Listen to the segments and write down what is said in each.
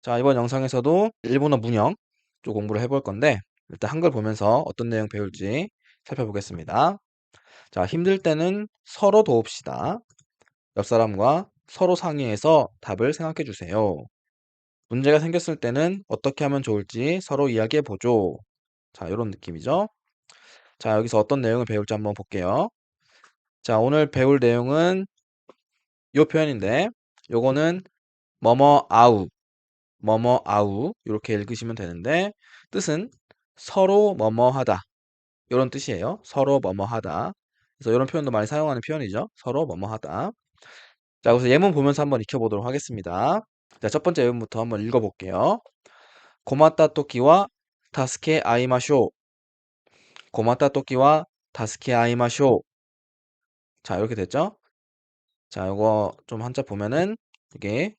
자, 이번 영상에서도 일본어 문형 좀 공부를 해볼 건데, 일단 한글 보면서 어떤 내용 배울지 살펴보겠습니다. 자, 힘들 때는 서로 도웁시다. 옆 사람과 서로 상의해서 답을 생각해 주세요. 문제가 생겼을 때는 어떻게 하면 좋을지 서로 이야기해 보죠. 자, 이런 느낌이죠. 자, 여기서 어떤 내용을 배울지 한번 볼게요. 자, 오늘 배울 내용은 이 표현인데, 요거는 뭐뭐 아우, 뭐뭐 아우 이렇게 읽으시면 되는데 뜻은 서로 뭐뭐 하다 이런 뜻이에요. 서로 뭐뭐 하다. 그래서 이런 표현도 많이 사용하는 표현이죠. 서로 뭐뭐 하다. 자, 그래서 예문 보면서 한번 익혀보도록 하겠습니다. 자, 첫 번째 예문부터 한번 읽어볼게요. 고마타 토끼와 다스케 아이마쇼. 고마타 토끼와 다스케 아이마쇼. 자, 이렇게 됐죠? 자, 이거 좀 한자 보면은 이게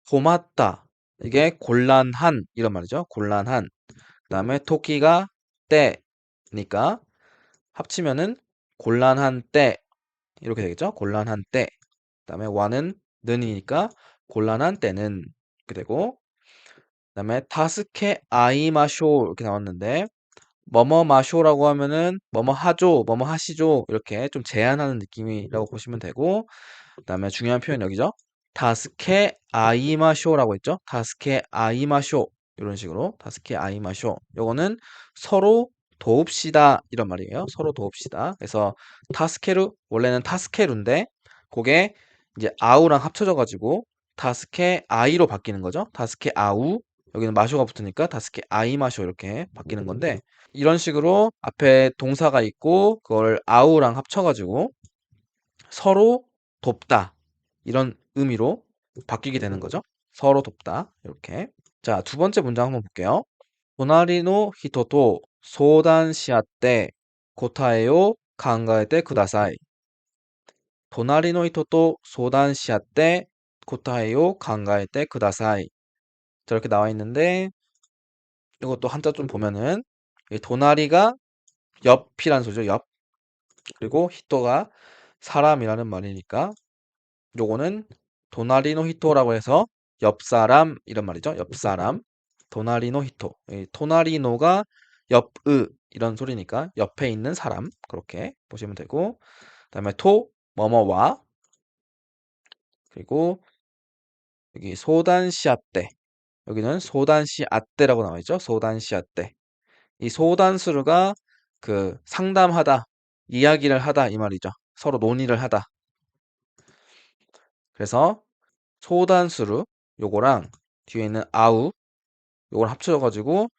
고맙다. 이게 곤란한 이런 말이죠. 곤란한. 그다음에 토끼가 때니까 합치면은 곤란한 때 이렇게 되겠죠? 곤란한 때. 그다음에 와는 는이니까 곤란한 때는 이렇게 되고 그다음에 다스케 아이마쇼 이렇게 나왔는데 뭐뭐 마쇼라고 하면은 뭐뭐 하죠, 뭐뭐 하시죠 이렇게 좀 제한하는 느낌이라고 보시면 되고 그다음에 중요한 표현 여기죠. 다스케 아이마쇼라고 했죠. 다스케 아이마쇼 이런 식으로 다스케 아이마쇼. 요거는 서로 도웁시다 이런 말이에요. 서로 도웁시다. 그래서 타스케루 원래는 타스케루인데 그게 이제 아우랑 합쳐져 가지고 다스케 아이로 바뀌는 거죠. 다스케 아우 여기는 마쇼가 붙으니까 다스케 아이마쇼 이렇게 바뀌는 건데 이런 식으로 앞에 동사가 있고 그걸 아우랑 합쳐 가지고 서로 돕다 이런 의미로 바뀌게 되는 거죠. 서로 돕다 이렇게. 자, 두 번째 문장 한번 볼게요. 도나리노 히토토 소단시아떼 고타에요考えて ください. 도나리노 히토토 소단시아떼 고타에요 考えて ください. 저렇게 나와 있는데 이것도 한자 좀 보면은 이 도나리가 옆이라는 소리죠. 옆. 그리고 히토가 사람이라는 말이니까 요거는 도나리노 히토라고 해서 옆사람 이런 말이죠. 옆사람. 도나리노 히토. 이 도나리노가 옆의 이런 소리니까 옆에 있는 사람 그렇게 보시면 되고 그다음에 토 뭐뭐와 그리고 여기 소단시아떼 여기는 소단시아떼라고 나와 있죠. 소단시아떼. 이 소단수르가 그 상담하다, 이야기를 하다 이 말이죠. 서로 논의를 하다. 그래서 소단수르 요거랑 뒤에 있는 아우 요걸 합쳐가지고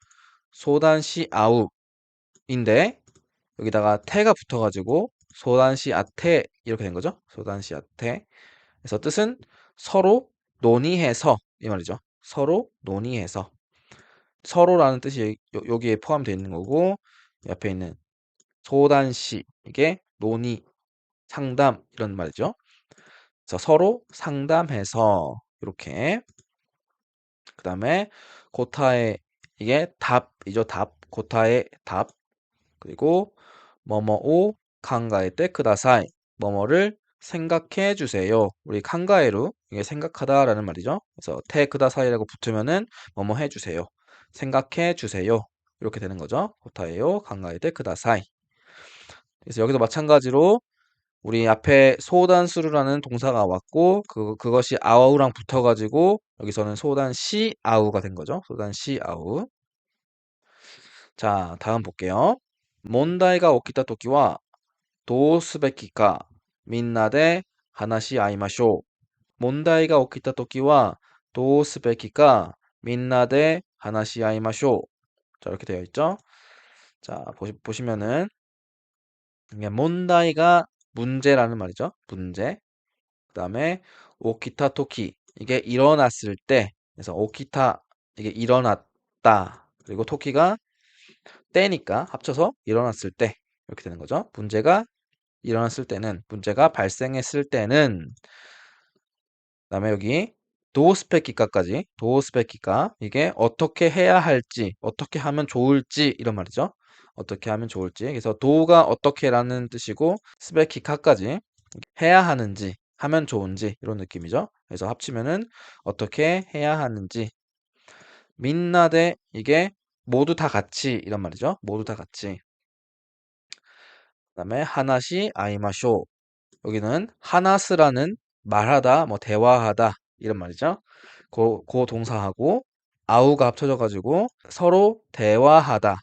소단시 아우인데 여기다가 태가 붙어가지고 소단시 아테 이렇게 된 거죠. 소단시 아테. 그래서 뜻은 서로 논의해서 이 말이죠. 서로 논의해서 서로라는 뜻이 여기에 포함되어 있는 거고 옆에 있는 소단시 이게 논의 상담 이런 말이죠. 그래서 서로 상담해서 이렇게 그 다음에 고타의 이게 답이죠. 답. 고타의 답. 그리고 뭐뭐오 칸가에테 쿠다사이. 뭐뭐를 생각해 주세요. 우리 칸가에루 이게 생각하다라는 말이죠. 그래서 테 쿠다사이라고 붙으면은 뭐뭐 해 주세요. 생각해 주세요. 이렇게 되는 거죠. 고타에요 칸가에테 쿠다사이. 그래서 여기도 마찬가지로 우리 앞에 소단수르라는 동사가 왔고 그것이 아우랑 붙어가지고 여기서는 소단시 아우가 된 거죠. 소단시 아우. 자, 다음 볼게요. 問題が起きたときはどうすべきかみんなで話し合いましょう. 問題が起きたときはどうすべきかみんなで話し合いましょう. 자, 이렇게 되어 있죠. 자, 보시면은 이게 문제가 문제라는 말이죠. 문제. 그다음에 오키타 토키 이게 일어났을 때 그래서 오키타 이게 일어났다. 그리고 토키가 때니까 합쳐서 일어났을 때 이렇게 되는 거죠. 문제가 일어났을 때는 문제가 발생했을 때는 그다음에 여기 도스페키카까지 도스페키카 이게 어떻게 해야 할지 어떻게 하면 좋을지 이런 말이죠. 어떻게 하면 좋을지 그래서 도가 어떻게라는 뜻이고 스페키카까지 해야 하는지 하면 좋은지 이런 느낌이죠. 그래서 합치면은 어떻게 해야 하는지 민나데 이게 모두 다 같이 이런 말이죠. 모두 다 같이. 그다음에 하나시 아이마쇼 여기는 하나스라는 말하다 뭐 대화하다 이런 말이죠. 그 동사하고 아우가 합쳐져 가지고 서로 대화하다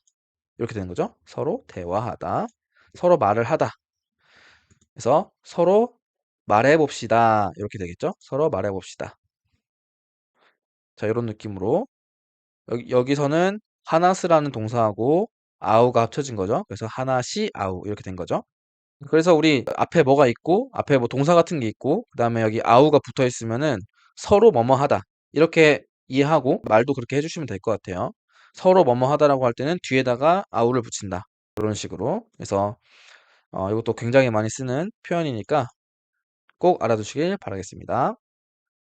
이렇게 되는 거죠. 서로 대화하다. 서로 말을 하다. 그래서 서로 말해 봅시다. 이렇게 되겠죠. 서로 말해 봅시다. 자, 이런 느낌으로 여기서는 하나스라는 동사하고 아우가 합쳐진 거죠. 그래서 하나시 아우 이렇게 된 거죠. 그래서 우리 앞에 뭐가 있고 앞에 뭐 동사 같은 게 있고 그다음에 여기 아우가 붙어 있으면은 서로 뭐뭐 하다 이렇게 이해하고 말도 그렇게 해주시면 될 것 같아요. 서로 뭐뭐 하다라고 할 때는 뒤에다가 아우를 붙인다. 이런 식으로. 그래서 이것도 굉장히 많이 쓰는 표현이니까 꼭 알아두시길 바라겠습니다.